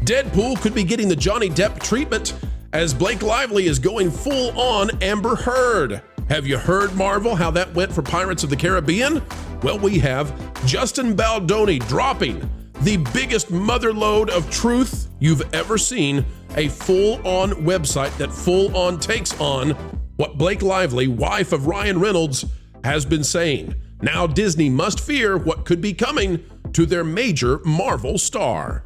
Deadpool could be getting the Johnny Depp treatment as Blake Lively is going full on Amber Heard. Have you heard, Marvel, how that went for Pirates of the Caribbean? Well, we have Justin Baldoni dropping the biggest motherload of truth you've ever seen, a full-on website that full-on takes on what Blake Lively, wife of Ryan Reynolds, has been saying. Now Disney must fear what could be coming to their major Marvel star.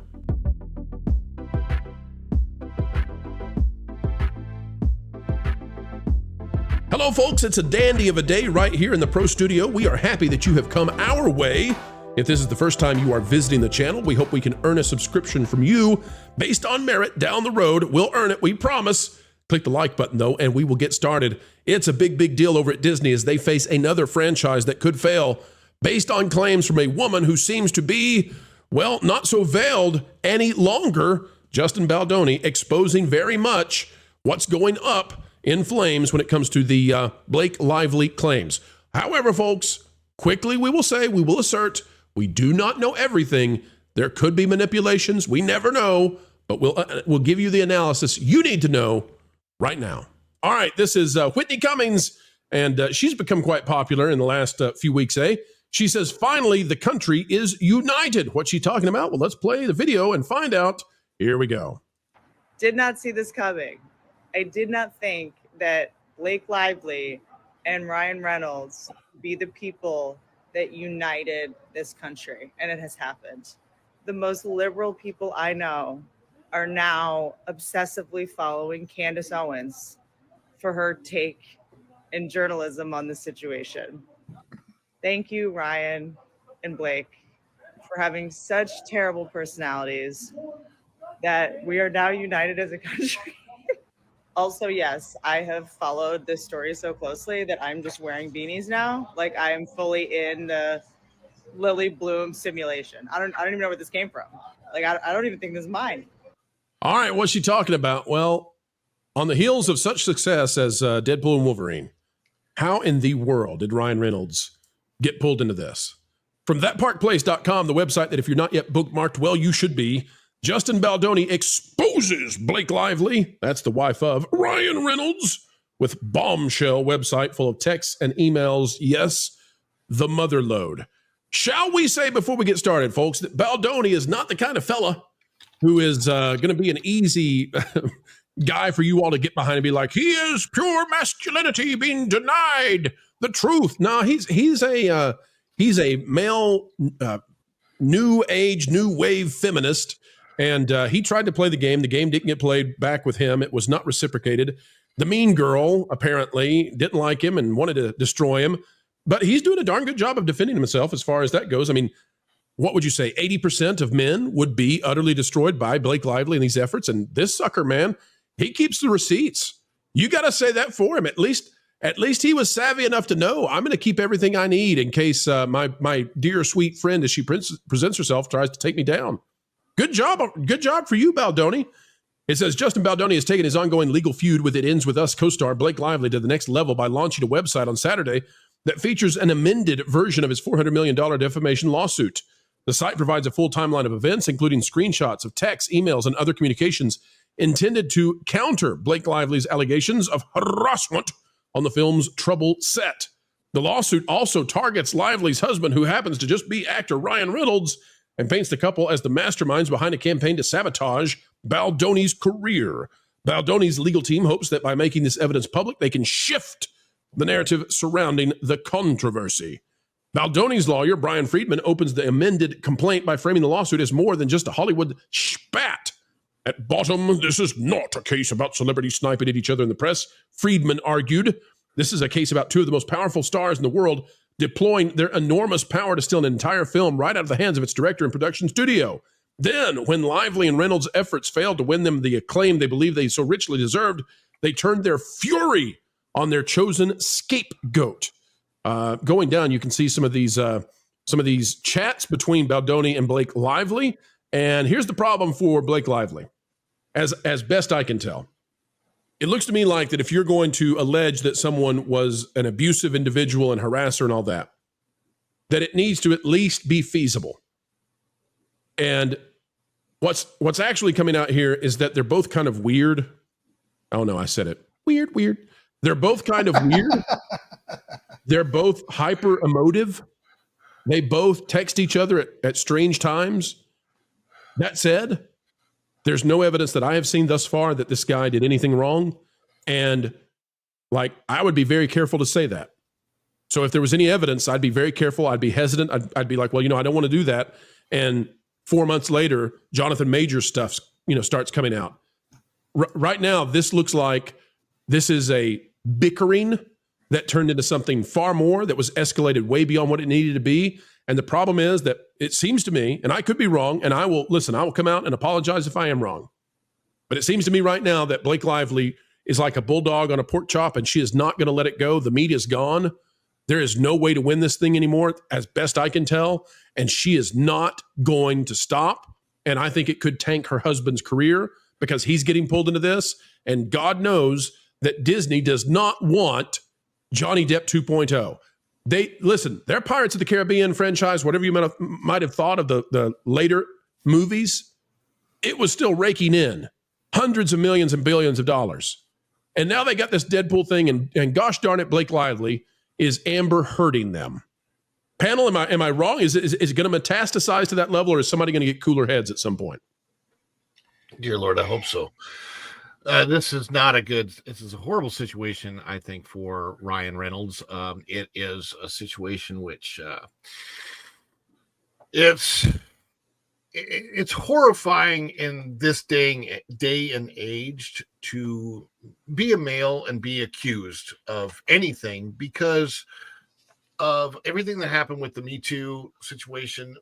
Hello folks, it's a dandy of a day right here in the Pro Studio. We are happy that you have come our way. If this is the first time you are visiting the channel, we hope we can earn a subscription from you based on merit down the road. We'll earn it, we promise. Click the like button though, and we will get started. It's a big deal over at Disney as they face another franchise that could fail based on claims from a woman who seems to be, well, not so veiled any longer. Justin Baldoni exposing very much what's going up in flames when it comes to the Blake Lively claims. However, folks, quickly we will assert, we do not know everything. There could be manipulations. We never know, but we'll give you the analysis you need to know right now. All right, this is Whitney Cummings, and she's become quite popular in the last few weeks, She says, finally, the country is united. What's she talking about? Well, let's play the video and find out. Here we go. Did not see this coming. I did not think that Blake Lively and Ryan Reynolds be the people that united this country, and it has happened. The most liberal people I know are now obsessively following Candace Owens for her take in journalism on the situation. Thank you, Ryan and Blake, for having such terrible personalities that we are now united as a country. Also, yes, I have followed this story so closely that I'm just wearing beanies now. Like I am fully in the Lily Bloom simulation. I don't even know where this came from. Like I don't even think this is mine. All right, what's she talking about? Well, on the heels of such success as Deadpool and Wolverine, how in the world did Ryan Reynolds get pulled into this? From thatparkplace.com, the website that if you're not yet bookmarked, well, you should be. Justin Baldoni exposes Blake Lively, that's the wife of Ryan Reynolds, with bombshell website full of texts and emails. Yes, the motherload. Shall we say before we get started, folks, that Baldoni is not the kind of fella who is going to be an easy guy for you all to get behind and be like, he is pure masculinity being denied the truth. No, he's a male, new age, new wave feminist. And he tried to play the game. The game didn't get played back with him. It was not reciprocated. The mean girl apparently didn't like him and wanted to destroy him. But he's doing a darn good job of defending himself as far as that goes. I mean, what would you say? 80% of men would be utterly destroyed by Blake Lively in these efforts. And this sucker, man, he keeps the receipts. You got to say that for him. At least he was savvy enough to know I'm going to keep everything I need in case my dear sweet friend, as she presents herself, tries to take me down. Good job for you, Baldoni. It says Justin Baldoni has taken his ongoing legal feud with It Ends With Us co-star Blake Lively to the next level by launching a website on Saturday that features an amended version of his $400 million defamation lawsuit. The site provides a full timeline of events, including screenshots of texts, emails, and other communications intended to counter Blake Lively's allegations of harassment on the film's Trouble set. The lawsuit also targets Lively's husband, who happens to just be actor Ryan Reynolds, and paints the couple as the masterminds behind a campaign to sabotage Baldoni's career. Baldoni's legal team hopes that by making this evidence public, they can shift the narrative surrounding the controversy. Baldoni's lawyer, Brian Friedman, opens the amended complaint by framing the lawsuit as more than just a Hollywood spat. At bottom, this is not a case about celebrities sniping at each other in the press, Friedman argued. This is a case about two of the most powerful stars in the world deploying their enormous power to steal an entire film right out of the hands of its director and production studio. Then, when Lively and Reynolds' efforts failed to win them the acclaim they believed they so richly deserved, they turned their fury on their chosen scapegoat. Going down, you can see some of these chats between Baldoni and Blake Lively. And here's the problem for Blake Lively, as best I can tell. It looks to me like that if you're going to allege that someone was an abusive individual and harasser and all that, that it needs to at least be feasible. And What's actually coming out here is that they're both kind of weird. Oh no, I said it. Weird. They're both kind of weird. They're both hyper emotive. They both text each other at strange times. That said, there's no evidence that I have seen thus far that this guy did anything wrong. And like, I would be very careful to say that. So if there was any evidence, I'd be very careful. I'd be hesitant. I'd be like, well, I don't want to do that. And 4 months later, Jonathan Major's stuff, starts coming out. Right now, this looks like this is a bickering that turned into something far more, that was escalated way beyond what it needed to be. And the problem is that it seems to me, and I could be wrong, and I will come out and apologize if I am wrong. But it seems to me right now that Blake Lively is like a bulldog on a pork chop, and she is not going to let it go. The meat is gone. There is no way to win this thing anymore, as best I can tell. And she is not going to stop. And I think it could tank her husband's career because he's getting pulled into this. And God knows that Disney does not want Johnny Depp 2.0. Their Pirates of the Caribbean franchise, whatever you might have thought of the later movies, it was still raking in hundreds of millions and billions of dollars. And now they got this Deadpool thing, and gosh darn it, Blake Lively is Amber hurting them. Panel, am I wrong? Is it going to metastasize to that level, or is somebody going to get cooler heads at some point? Dear Lord, I hope so. This is a horrible situation, I think, for Ryan Reynolds. It is a situation which it's horrifying in this day and age to be a male and be accused of anything because of everything that happened with the Me Too situation.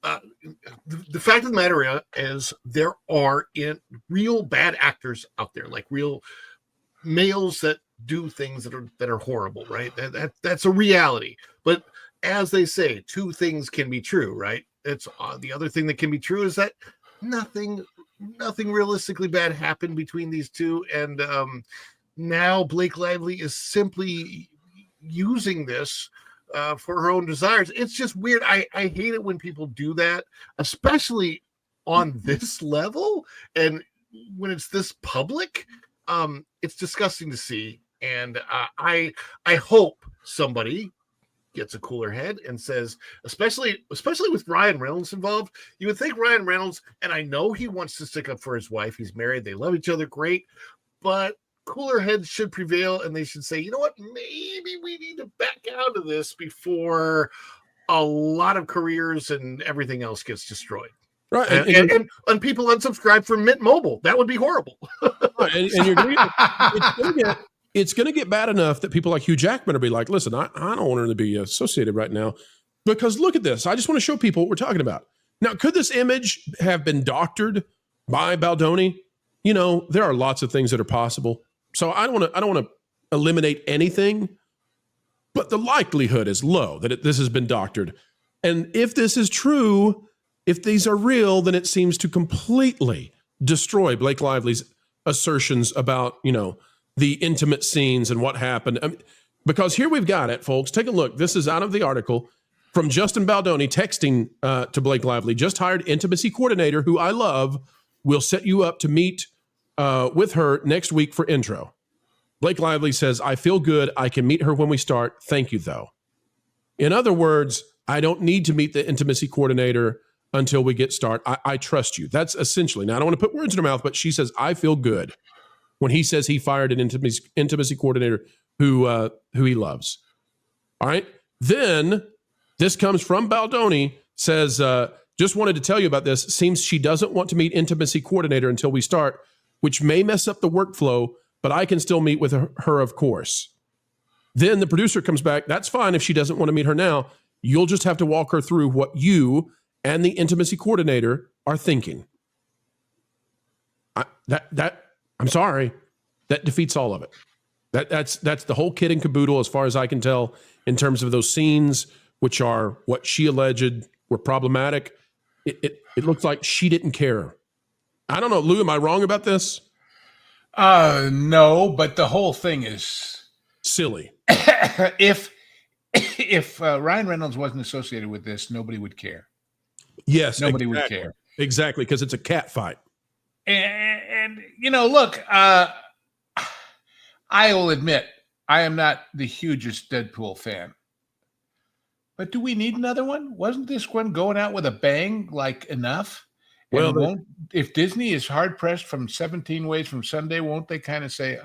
The fact of the matter is there are real bad actors out there, like real males that do things that are horrible, right? That's a reality. But as they say, two things can be true, right? It's the other thing that can be true is that nothing realistically bad happened between these two, and now Blake Lively is simply using this for her own desires. It's just weird. I hate it when people do that, especially on this level and when it's this public. It's disgusting to see, and I hope somebody gets a cooler head and says, especially with Ryan Reynolds involved, you would think Ryan Reynolds, and I know he wants to stick up for his wife, he's married, they love each other great, but cooler heads should prevail, and they should say, you know what, maybe we need to back out of this before a lot of careers and everything else gets destroyed. Right. And people unsubscribe from Mint Mobile. That would be horrible. Right, and you're it's going to get bad enough that people like Hugh Jackman will be like, listen, I don't want her to be associated right now because look at this. I just want to show people what we're talking about. Now, could this image have been doctored by Baldoni? There are lots of things that are possible. So I don't want to eliminate anything, but the likelihood is low that this has been doctored. And if this is true, if these are real, then it seems to completely destroy Blake Lively's assertions about, the intimate scenes and what happened. Because here we've got it, folks. Take a look. This is out of the article from Justin Baldoni texting to Blake Lively. Just hired intimacy coordinator, who I love, will set you up to meet with her next week for intro. Blake Lively says, I feel good. I can meet her when we start. Thank you, though. In other words, I don't need to meet the intimacy coordinator until we get started. I trust you. That's essentially, now I don't want to put words in her mouth, but she says, I feel good when he says he fired an intimacy coordinator who he loves. All right. Then this comes from Baldoni, says, just wanted to tell you about this. Seems she doesn't want to meet intimacy coordinator until we start, which may mess up the workflow, but I can still meet with her, of course. Then the producer comes back. That's fine if she doesn't want to meet her now. You'll just have to walk her through what you and the intimacy coordinator are thinking. I'm sorry, that defeats all of it. That's the whole kit and caboodle, as far as I can tell, in terms of those scenes, which are what she alleged were problematic. It looks like she didn't care. I don't know, Lou, am I wrong about this? No, but the whole thing is silly. If Ryan Reynolds wasn't associated with this, nobody would care. Yes, nobody would care. Exactly, because it's a cat fight. And look, I will admit I am not the hugest Deadpool fan. But do we need another one? Wasn't this one going out with a bang like enough? Well, if Disney is hard pressed from 17 Ways from Sunday, won't they kind of say,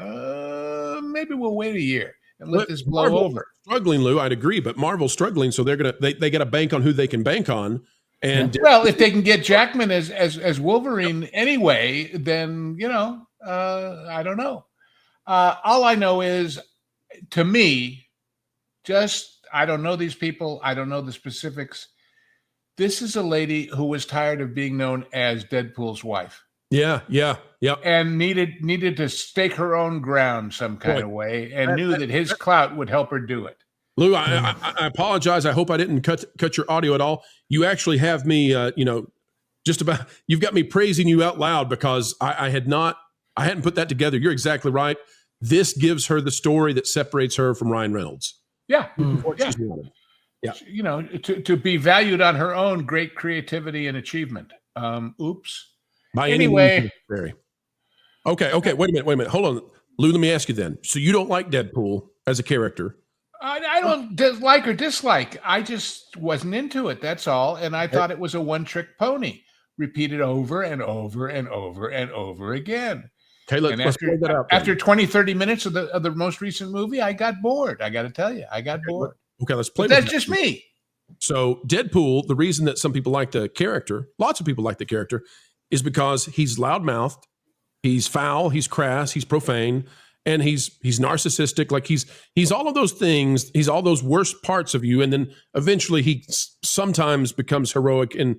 maybe we'll wait a year and let this blow over? Struggling, Lou, I'd agree, but Marvel's struggling, so they got to bank on who they can bank on. And well, if they can get Jackman as Wolverine anyway, then I don't know. All I know is, to me, I don't know these people. I don't know the specifics. This is a lady who was tired of being known as Deadpool's wife. Yeah. And needed to stake her own ground some kind of way, and knew that his clout would help her do it. Lou, I apologize. I hope I didn't cut your audio at all. You actually have me, you've got me praising you out loud because I hadn't put that together. You're exactly right. This gives her the story that separates her from Ryan Reynolds. Yeah. Yeah. To be valued on her own great creativity and achievement. Oops. Anyway. Okay. Wait a minute. Hold on. Lou, let me ask you then. So you don't like Deadpool as a character? I don't like or dislike. I just wasn't into it. That's all. And I thought it was a one-trick pony, repeated over and over and over and over again. Okay, let's play that out. After 20, 30 minutes of the most recent movie, I got bored. I got to tell you, I got bored. Okay, let's play. That's just me. So Deadpool, the reason that some people like the character, lots of people like the character, is because he's loudmouthed, he's foul, he's crass, he's profane, and he's narcissistic. Like he's all of those things. He's all those worst parts of you, and then eventually he sometimes becomes heroic and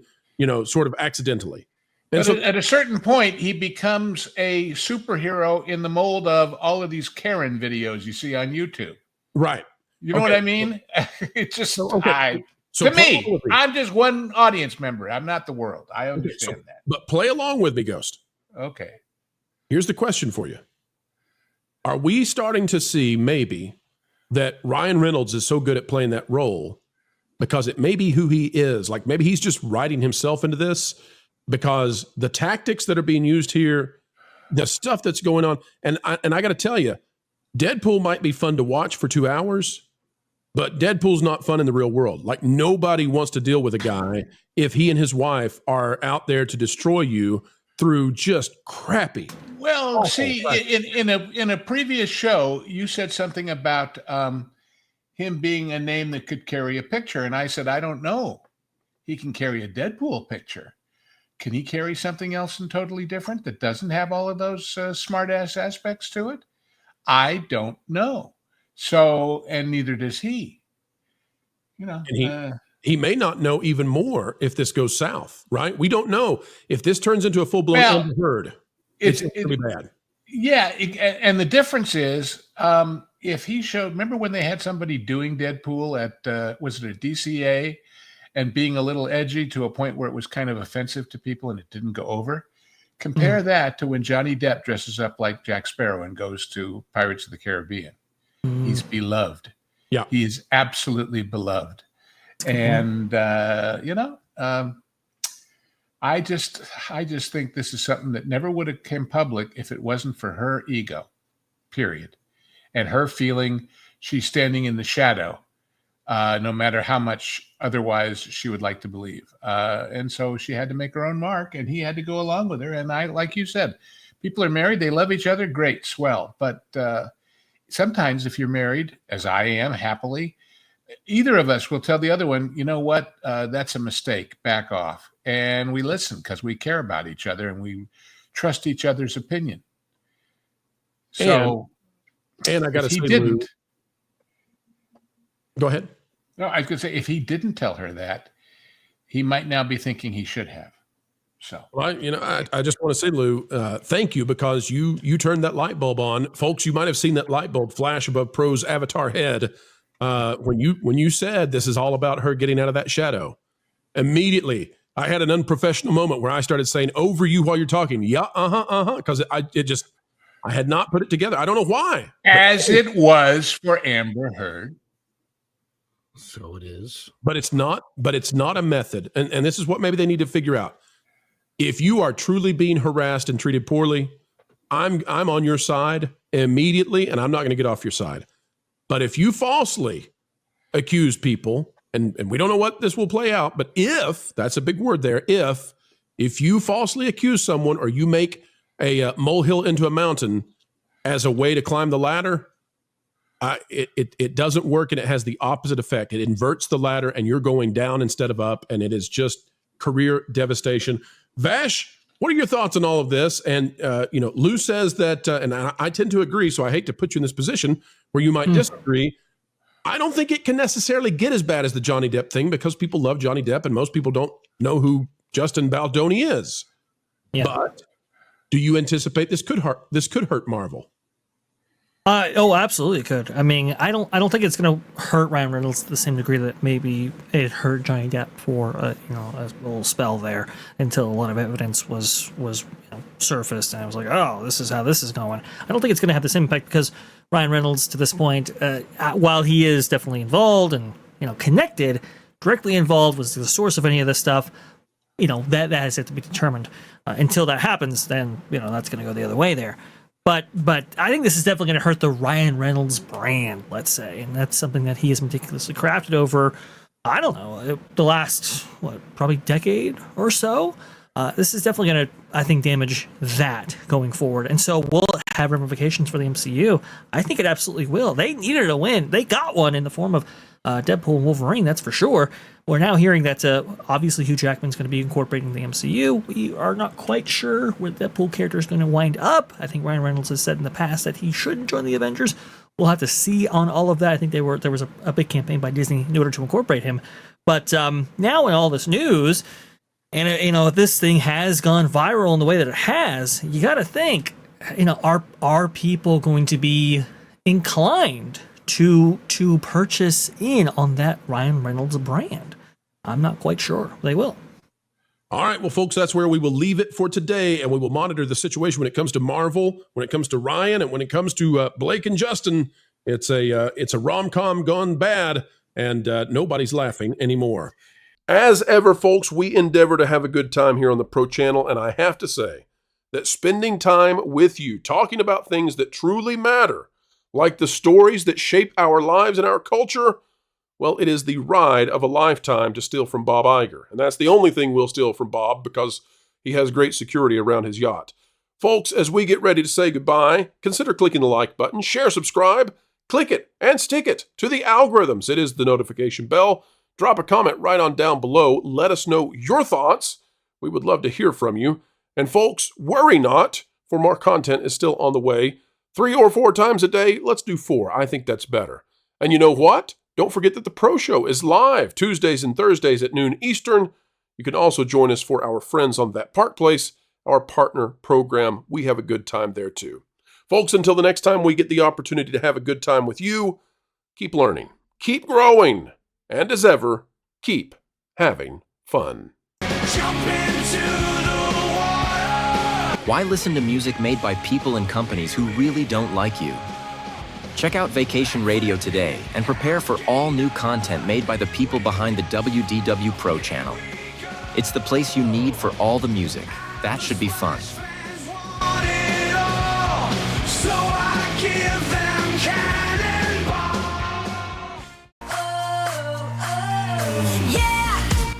sort of accidentally. And but at a certain point, he becomes a superhero in the mold of all of these Karen videos you see on YouTube. Right. You know what I mean? It's just to me, I'm just one audience member. I'm not the world. I understand that. But play along with me, Ghost. Okay. Here's the question for you. Are we starting to see maybe that Ryan Reynolds is so good at playing that role because it may be who he is? Like maybe he's just writing himself into this because the tactics that are being used here, the stuff that's going on, and I got to tell you, Deadpool might be fun to watch for 2 hours, but Deadpool's not fun in the real world. Like nobody wants to deal with a guy if he and his wife are out there to destroy you through just crappy. Well, see, in a previous show, you said something about him being a name that could carry a picture, and I said, I don't know. He can carry a Deadpool picture. Can he carry something else and totally different that doesn't have all of those smart-ass aspects to it? I don't know. So, and neither does he. He may not know even more if this goes south, right? We don't know if this turns into a full-blown Amber Heard. It's really bad. Yeah, and the difference is if he showed. Remember when they had somebody doing Deadpool at was it a DCA, and being a little edgy to a point where it was kind of offensive to people and it didn't go over? Compare that to when Johnny Depp dresses up like Jack Sparrow and goes to Pirates of the Caribbean. He's beloved. Yeah, he is absolutely beloved. And I just think this is something that never would have come public if it wasn't for her ego, period, and her feeling she's standing in the shadow, no matter how much otherwise she would like to believe. And so she had to make her own mark, and he had to go along with her. And I, like you said, people are married, they love each other, great, swell. But sometimes if you're married, as I am happily, either of us will tell the other one, you know what, that's a mistake, back off. And we listen because we care about each other and we trust each other's opinion. So, and I got to say, didn't. Lou, go ahead. No, I was going to say, if he didn't tell her that, he might now be thinking he should have. So, well, I just want to say, Lou, thank you, because you turned that light bulb on. Folks, you might have seen that light bulb flash above Pro's avatar head when you said this is all about her getting out of that shadow. Immediately, I had an unprofessional moment where I started saying over you while you're talking. Yeah, because I had not put it together. I don't know why. As it was for Amber Heard. So it is. But it's not a method. And this is what maybe they need to figure out. If you are truly being harassed and treated poorly, I'm on your side immediately, and I'm not going to get off your side. But if you falsely accuse people, and we don't know what this will play out, but if, that's a big word there, if you falsely accuse someone or you make a molehill into a mountain as a way to climb the ladder, it doesn't work, and it has the opposite effect. It inverts the ladder, and you're going down instead of up, and it is just career devastation. Vash, what are your thoughts on all of this? And, Lou says that, and I tend to agree, so I hate to put you in this position where you might disagree. I don't think it can necessarily get as bad as the Johnny Depp thing because people love Johnny Depp, and most people don't know who Justin Baldoni is. Yeah. But do you anticipate this could hurt Marvel? Absolutely could. I mean, I don't think it's going to hurt Ryan Reynolds to the same degree that maybe it hurt Johnny Depp for a little spell there until a lot of evidence was surfaced, and I was like, oh, this is how this is going. I don't think it's going to have the same impact because Ryan Reynolds, to this point, while he is definitely involved and connected, directly involved, was the source of any of this stuff. That has yet to be determined. Until that happens, then that's going to go the other way there. But I think this is definitely going to hurt the Ryan Reynolds brand, let's say, and that's something that he has meticulously crafted over, I don't know, the last probably decade or so. This is definitely going to, I think, damage that going forward, and so will it have ramifications for the MCU? I think it absolutely will. They needed a win. They got one in the form of Deadpool and Wolverine, that's for sure. We're now hearing that obviously Hugh Jackman's going to be incorporating the MCU. We are not quite sure where the Deadpool character is going to wind up. I think Ryan Reynolds has said in the past that he shouldn't join the Avengers. We'll have to see on all of that. I think there was a big campaign by Disney in order to incorporate him. But now in all this news, and if this thing has gone viral in the way that it has, you got to think, are people going to be inclined to purchase in on that Ryan Reynolds brand? I'm not quite sure they will. All right, well, folks, that's where we will leave it for today, and we will monitor the situation when it comes to Marvel, when it comes to Ryan, and when it comes to Blake and Justin. It's a rom-com gone bad, and nobody's laughing anymore. As ever, folks, we endeavor to have a good time here on the Pro Channel, and I have to say that spending time with you, talking about things that truly matter, like the stories that shape our lives and our culture, well, it is the ride of a lifetime to steal from Bob Iger. And that's the only thing we'll steal from Bob because he has great security around his yacht. Folks, as we get ready to say goodbye, consider clicking the like button, share, subscribe, click it, and stick it to the algorithms. It is the notification bell. Drop a comment right on down below. Let us know your thoughts. We would love to hear from you. And folks, worry not, for more content is still on the way. 3 or 4 times a day, let's do 4. I think that's better. And you know what? Don't forget that the Pro Show is live Tuesdays and Thursdays at noon Eastern. You can also join us for our Friends on That Park Place, our partner program. We have a good time there too. Folks, until the next time we get the opportunity to have a good time with you, keep learning, keep growing, and as ever, keep having fun. Why listen to music made by people and companies who really don't like you? Check out Vacation Radio today and prepare for all new content made by the people behind the WDW Pro Channel. It's the place you need for all the music. That should be fun.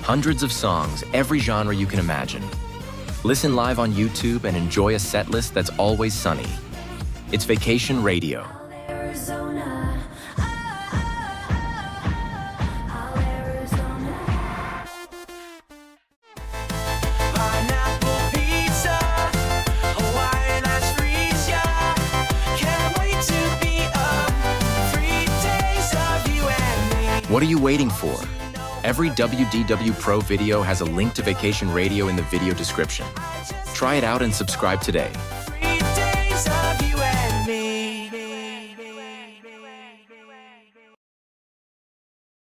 Hundreds of songs, every genre you can imagine. Listen live on YouTube and enjoy a set list that's always sunny. It's Vacation Radio. What are you waiting for? Every WDW Pro video has a link to Vacation Radio in the video description. Try it out and subscribe today.